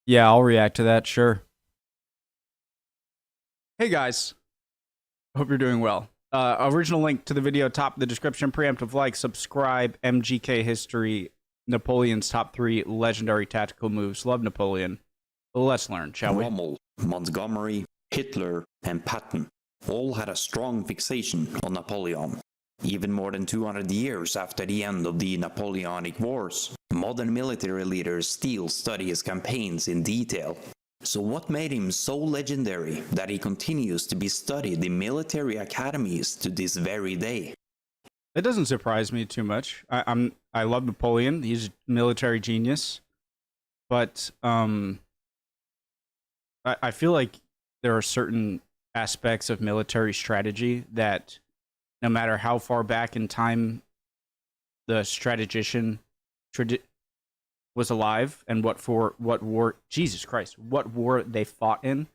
Yeah, I'll react to that, sure. Hey guys, hope you're doing well. Original link to the video, top of the description, preemptive like, subscribe, MGK history, Napoleon's top 3 legendary tactical moves. Love Napoleon. Let's learn, shall we? Rommel, Montgomery, Hitler, and Patton all had a strong fixation on Napoleon. Even more than 200 years after the end of the Napoleonic Wars, modern military leaders still study his campaigns in detail. So what made him so legendary that he continues to be studied in military academies to this very day? It doesn't surprise me too much. I love Napoleon. He's a military genius. But I feel like there are certain aspects of military strategy that no matter how far back in time the strategician was alive and what war they fought in,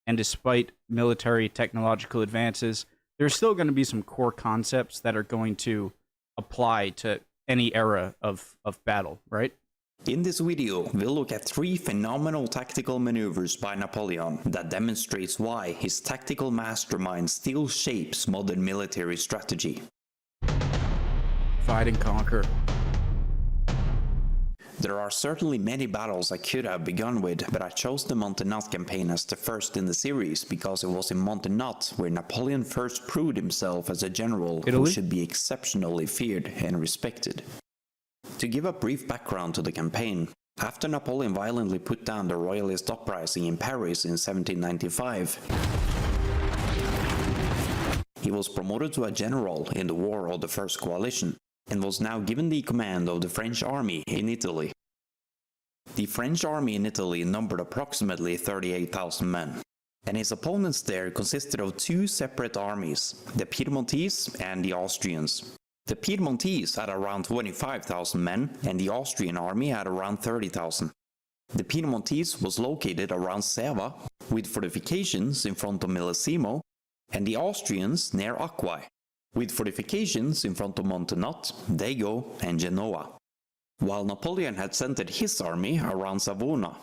and despite military technological advances, there's still going to be some core concepts that are going to apply to any era of battle, right? In this video, we'll look at 3 phenomenal tactical maneuvers by Napoleon that demonstrates why his tactical mastermind still shapes modern military strategy. Fight and conquer. There are certainly many battles I could have begun with, but I chose the Montenotte campaign as the first in the series because it was in Montenotte where Napoleon first proved himself as a general who should be exceptionally feared and respected. To give a brief background to the campaign, after Napoleon violently put down the royalist uprising in Paris in 1795, he was promoted to a general in the War of the First Coalition, and was now given the command of the French army in Italy. The French army in Italy numbered approximately 38,000 men, and his opponents there consisted of 2 separate armies, the Piedmontese and the Austrians. The Piedmontese had around 25,000 men, and the Austrian army had around 30,000. The Piedmontese was located around Serva, with fortifications in front of Millesimo, and the Austrians near Acquae, with fortifications in front of Montenotte, Dago, and Genoa, while Napoleon had centered his army around Savona.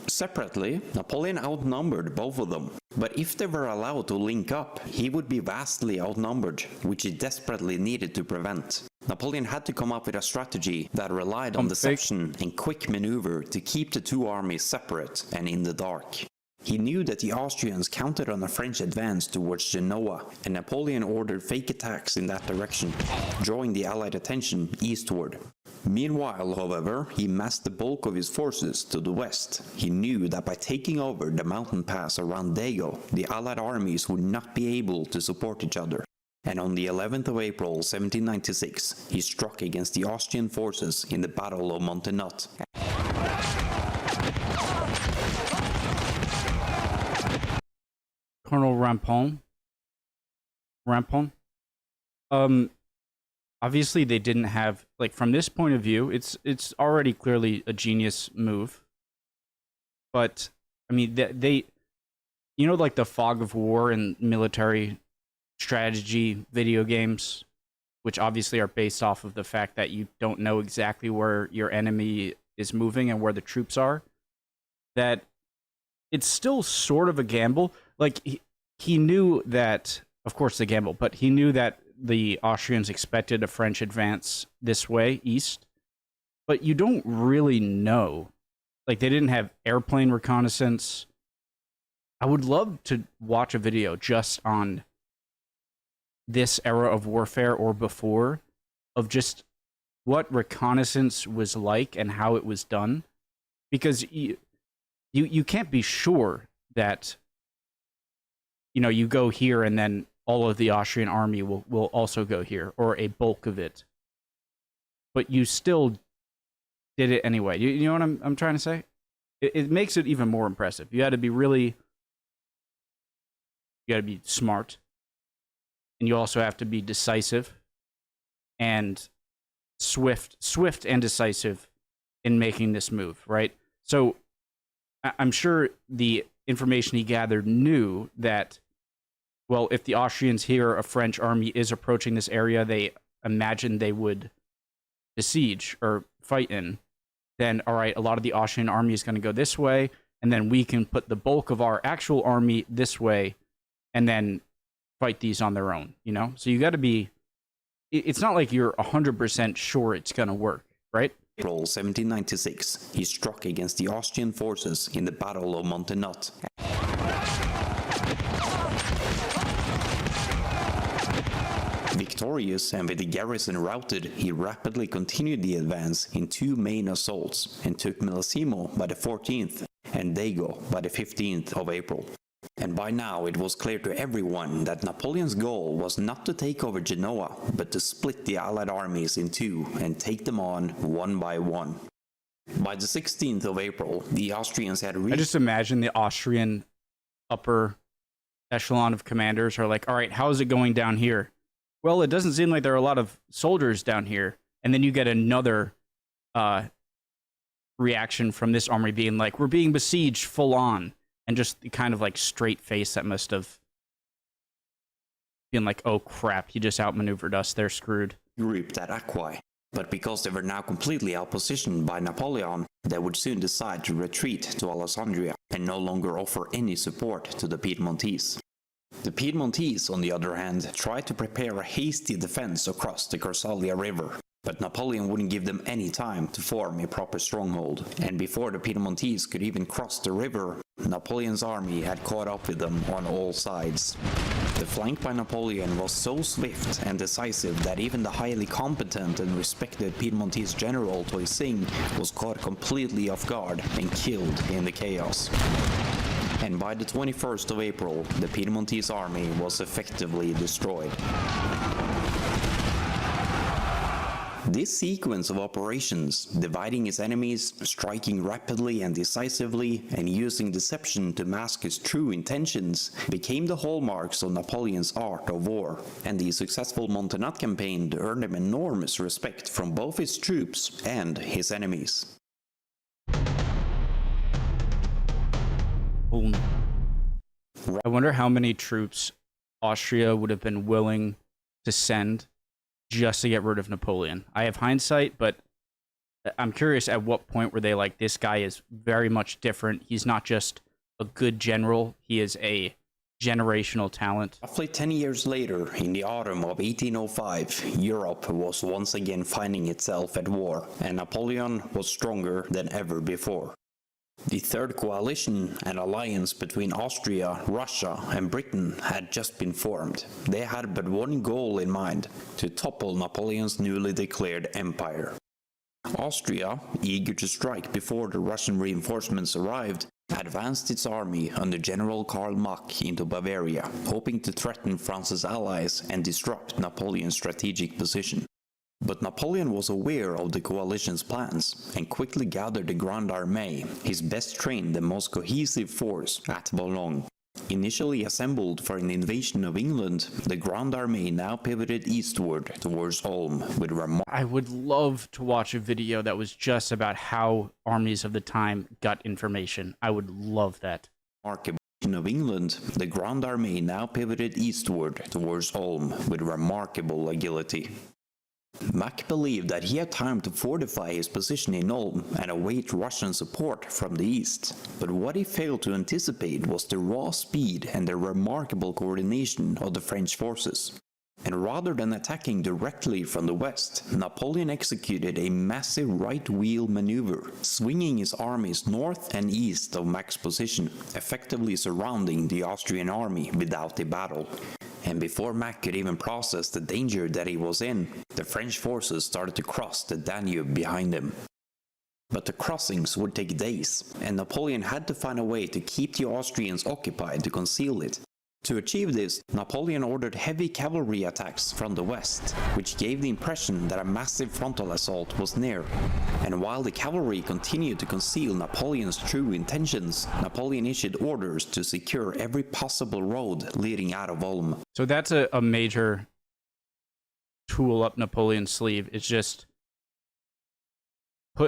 Separately, Napoleon outnumbered both of them, but if they were allowed to link up, he would be vastly outnumbered, which he desperately needed to prevent. Napoleon had to come up with a strategy that relied on deception and quick maneuver to keep the 2 armies separate and in the dark. He knew that the Austrians counted on a French advance towards Genoa, and Napoleon ordered fake attacks in that direction, drawing the Allied attention eastward. Meanwhile, however, he massed the bulk of his forces to the west. He knew that by taking over the mountain pass around Dago, the Allied armies would not be able to support each other. And on the 11th of April 1796, he struck against the Austrian forces in the Battle of Montenotte. Colonel Rampon. Obviously they didn't have, like, from this point of view, it's already clearly a genius move. But I mean, they you know, like the fog of war and military strategy video games, which obviously are based off of the fact that you don't know exactly where your enemy is moving and where the troops are, that it's still sort of a gamble. Like, he knew that, of course, the gamble, but he knew that the Austrians expected a French advance this way, east. But you don't really know. Like, they didn't have airplane reconnaissance. I would love to watch a video just on this era of warfare or before, of just what reconnaissance was like and how it was done. Because you can't be sure that, you know, you go here and then all of the Austrian army will also go here, or a bulk of it. But you still did it anyway. You know what I'm trying to say? It makes it even more impressive. You got to be smart, and you also have to be decisive and swift and decisive in making this move, right? So I'm sure the information he gathered knew that, well, if the Austrians hear a French army is approaching this area they imagine they would besiege or fight in, then all right, a lot of the Austrian army is going to go this way, and then we can put the bulk of our actual army this way, and then fight these on their own, you know? So you got to be, it's not like you're 100% sure it's going to work, right? April 1796, he struck against the Austrian forces in the Battle of Montenotte. Victorious and with the garrison routed, he rapidly continued the advance in two main assaults and took Millesimo by the 14th and Dago by the 15th of April. And by now it was clear to everyone that Napoleon's goal was not to take over Genoa, but to split the Allied armies in two and take them on one by one. By the 16th of April, the Austrians had reached... I just imagine the Austrian upper echelon of commanders are like, all right, how is it going down here? Well, it doesn't seem like there are a lot of soldiers down here. And then you get another reaction from this army being like, we're being besieged full on. And just the kind of like straight face that must have been like, oh crap, he just outmaneuvered us, they're screwed. ...grouped at Acquae. But because they were now completely outpositioned by Napoleon, they would soon decide to retreat to Alessandria and no longer offer any support to the Piedmontese. The Piedmontese, on the other hand, tried to prepare a hasty defense across the Corsalia River, but Napoleon wouldn't give them any time to form a proper stronghold, and before the Piedmontese could even cross the river, Napoleon's army had caught up with them on all sides. The flank by Napoleon was so swift and decisive that even the highly competent and respected Piedmontese general Toising was caught completely off guard and killed in the chaos. And by the 21st of April, the Piedmontese army was effectively destroyed. This sequence of operations, dividing his enemies, striking rapidly and decisively, and using deception to mask his true intentions, became the hallmarks of Napoleon's art of war, and the successful Montenotte campaign earned him enormous respect from both his troops and his enemies. Boom. I wonder how many troops Austria would have been willing to send just to get rid of Napoleon. I have hindsight, but I'm curious at what point were they like, this guy is very much different. He's not just a good general, he is a generational talent. Roughly 10 years later, in the autumn of 1805, Europe was once again finding itself at war, and Napoleon was stronger than ever before. The Third Coalition, an alliance between Austria, Russia and Britain, had just been formed. They had but one goal in mind: to topple Napoleon's newly declared empire. Austria, eager to strike before the Russian reinforcements arrived, advanced its army under General Karl Mack into Bavaria, hoping to threaten France's allies and disrupt Napoleon's strategic position. But Napoleon was aware of the coalition's plans and quickly gathered the Grande Armée, his best trained and most cohesive force, at Boulogne. Initially assembled for an invasion of England, the Grande Armée now pivoted eastward towards Ulm with I would love to watch a video that was just about how armies of the time got information. I would love that. Of England, the Grande Armée now pivoted eastward towards Ulm with remarkable agility. Mack believed that he had time to fortify his position in Ulm and await Russian support from the east, but what he failed to anticipate was the raw speed and the remarkable coordination of the French forces. And rather than attacking directly from the west, Napoleon executed a massive right-wheel maneuver, swinging his armies north and east of Mack's position, effectively surrounding the Austrian army without a battle. And before Mack could even process the danger that he was in, the French forces started to cross the Danube behind him. But the crossings would take days, and Napoleon had to find a way to keep the Austrians occupied to conceal it. To achieve this, Napoleon ordered heavy cavalry attacks from the west, which gave the impression that a massive frontal assault was near. And while the cavalry continued to conceal Napoleon's true intentions, Napoleon issued orders to secure every possible road leading out of Ulm. So that's a major tool up Napoleon's sleeve. It's just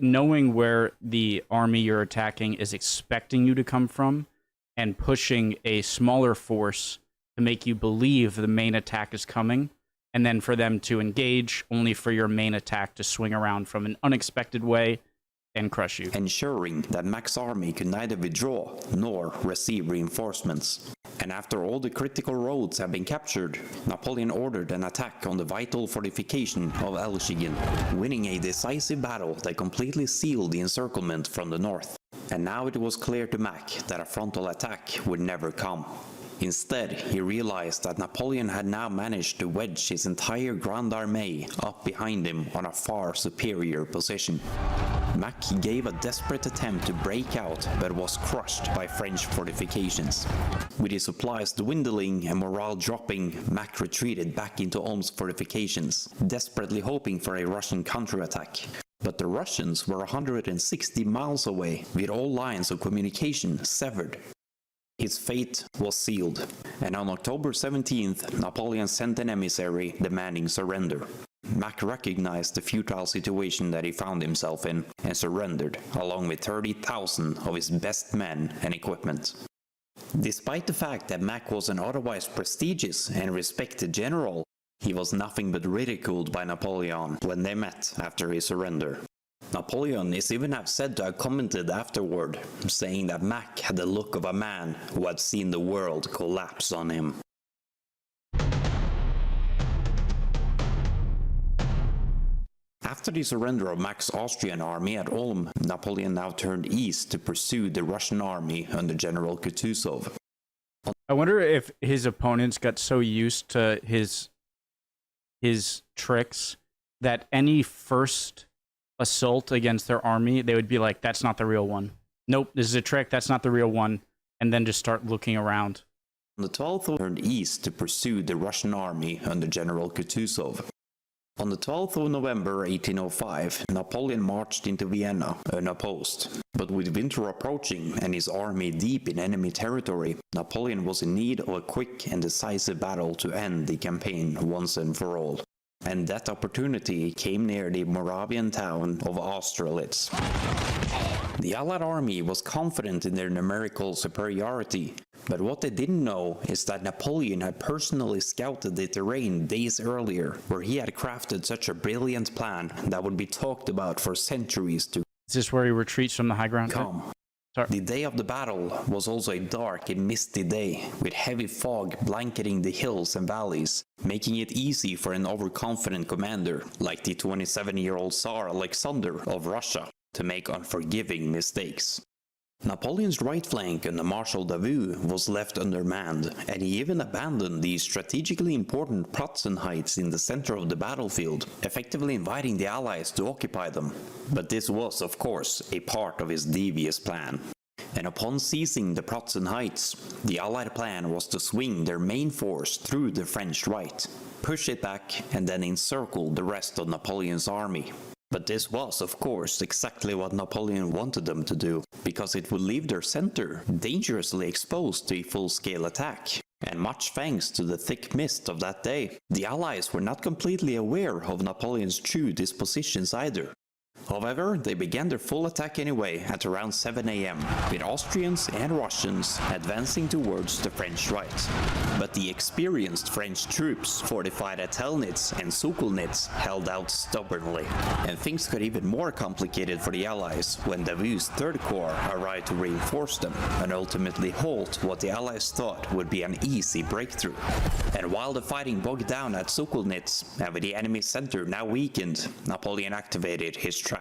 knowing where the army you're attacking is expecting you to come from, and pushing a smaller force to make you believe the main attack is coming, and then for them to engage, only for your main attack to swing around from an unexpected way and crush you. ensuring that Mac's army could neither withdraw nor receive reinforcements. And after all the critical roads had been captured, Napoleon ordered an attack on the vital fortification of Elchingen, winning a decisive battle that completely sealed the encirclement from the north. And now it was clear to Mac that a frontal attack would never come. Instead, he realized that Napoleon had now managed to wedge his entire Grande Armée up behind him on a far superior position. Mac gave a desperate attempt to break out, but was crushed by French fortifications. With his supplies dwindling and morale dropping, Mac retreated back into Ulm's fortifications, desperately hoping for a Russian counterattack. But the Russians were 160 miles away, with all lines of communication severed. His fate was sealed, and on October 17th, Napoleon sent an emissary demanding surrender. Mac recognized the futile situation that he found himself in and surrendered, along with 30,000 of his best men and equipment. Despite the fact that Mac was an otherwise prestigious and respected general, he was nothing but ridiculed by Napoleon when they met after his surrender. Napoleon is even said to have commented afterward, saying that Mac had the look of a man who had seen the world collapse on him. After the surrender of Mac's Austrian army at Ulm, Napoleon now turned east to pursue the Russian army under General Kutuzov. I wonder if his opponents got so used to his tricks that any first assault against their army, they would be like, that's not the real one. Nope, this is a trick, that's not the real one. And then just start looking around. On the 12th, turned east to pursue the Russian army under General Kutuzov. On the 12th of November 1805, Napoleon marched into Vienna unopposed. But with winter approaching and his army deep in enemy territory, Napoleon was in need of a quick and decisive battle to end the campaign once and for all. And that opportunity came near the Moravian town of Austerlitz. The Allied army was confident in their numerical superiority, but what they didn't know is that Napoleon had personally scouted the terrain days earlier, where he had crafted such a brilliant plan that would be talked about for centuries to Is this where he retreats from the high ground? come. Sorry. The day of the battle was also a dark and misty day, with heavy fog blanketing the hills and valleys, making it easy for an overconfident commander, like the 27-year-old Tsar Alexander of Russia, to make unforgiving mistakes. Napoleon's right flank under Marshal Davout was left undermanned, and he even abandoned the strategically important Pratzen heights in the center of the battlefield, effectively inviting the Allies to occupy them. But this was, of course, a part of his devious plan. And upon seizing the Pratzen heights, the Allied plan was to swing their main force through the French right, push it back, and then encircle the rest of Napoleon's army. But this was, of course, exactly what Napoleon wanted them to do, because it would leave their center dangerously exposed to a full-scale attack. And much thanks to the thick mist of that day, the Allies were not completely aware of Napoleon's true dispositions either. However, they began their full attack anyway at around 7 AM, with Austrians and Russians advancing towards the French right. But the experienced French troops fortified at Telnitz and Sokolnitz held out stubbornly. And things got even more complicated for the Allies when Davout's Third Corps arrived to reinforce them, and ultimately halt what the Allies thought would be an easy breakthrough. And while the fighting bogged down at Sokolnitz, and with the enemy center now weakened, Napoleon activated his trap.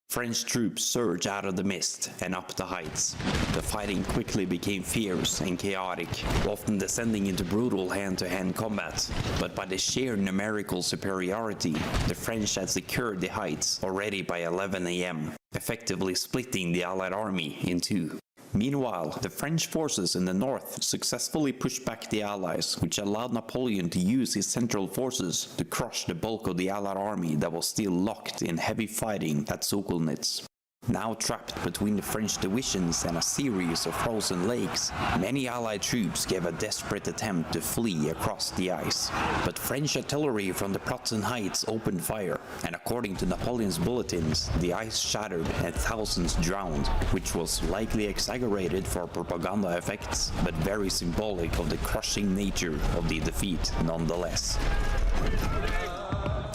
French troops surged out of the mist and up the heights. The fighting quickly became fierce and chaotic, often descending into brutal hand-to-hand combat. But by the sheer numerical superiority, the French had secured the heights already by 11 AM, effectively splitting the Allied army in two. Meanwhile, the French forces in the north successfully pushed back the Allies, which allowed Napoleon to use his central forces to crush the bulk of the Allied army that was still locked in heavy fighting at Sokolnitz. Now trapped between the French divisions and a series of frozen lakes, many Allied troops gave a desperate attempt to flee across the ice. But French artillery from the Pratzen heights opened fire, and according to Napoleon's bulletins, the ice shattered and thousands drowned, which was likely exaggerated for propaganda effects, but very symbolic of the crushing nature of the defeat nonetheless.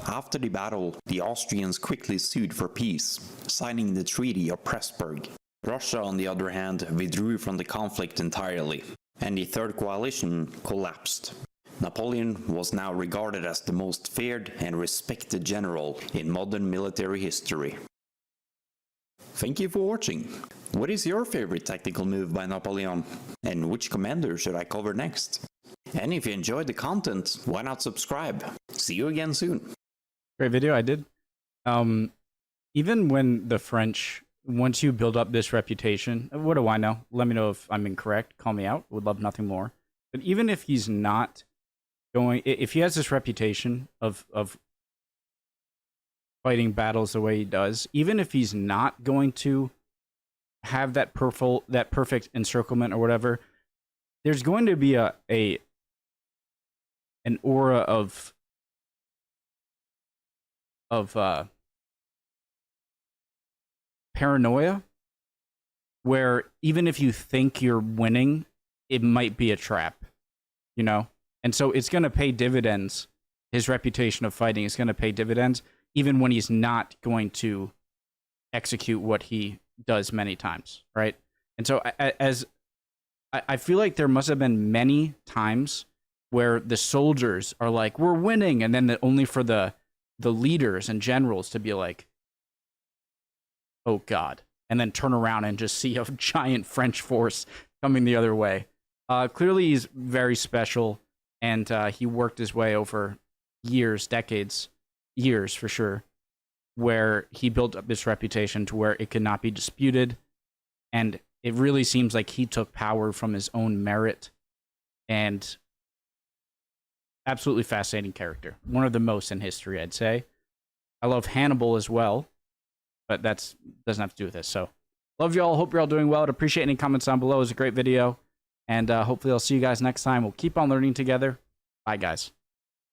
After the battle, the Austrians quickly sued for peace, signing the Treaty of Pressburg. Russia, on the other hand, withdrew from the conflict entirely, and the Third Coalition collapsed. Napoleon was now regarded as the most feared and respected general in modern military history. Thank you for watching. What is your favorite tactical move by Napoleon? And which commander should I cover next? And if you enjoyed the content, why not subscribe? See you again soon. Great video, I did. Even when the French, once you build up this reputation, what do I know? Let me know if I'm incorrect. Call me out. Would love nothing more. But even if he's not going, if he has this reputation of fighting battles the way he does, even if he's not going to have that perfect encirclement or whatever, there's going to be an aura of paranoia, where even if you think you're winning, it might be a trap, you know? And so it's going to pay dividends. His reputation of fighting is going to pay dividends, even when he's not going to execute what he does many times, right? And so I feel like there must have been many times where the soldiers are like, we're winning, and then only for the leaders and generals to be like, oh God, and then turn around and just see a giant French force coming the other way. Clearly he's very special, and he worked his way over years, decades, years for sure, where he built up this reputation to where it could not be disputed, and it really seems like he took power from his own merit, and absolutely fascinating character. One of the most in history, I'd say. I love Hannibal as well, but that doesn't have to do with this. So, love y'all. Hope you're all doing well. I'd appreciate any comments down below. It was a great video, and hopefully I'll see you guys next time. We'll keep on learning together. Bye, guys.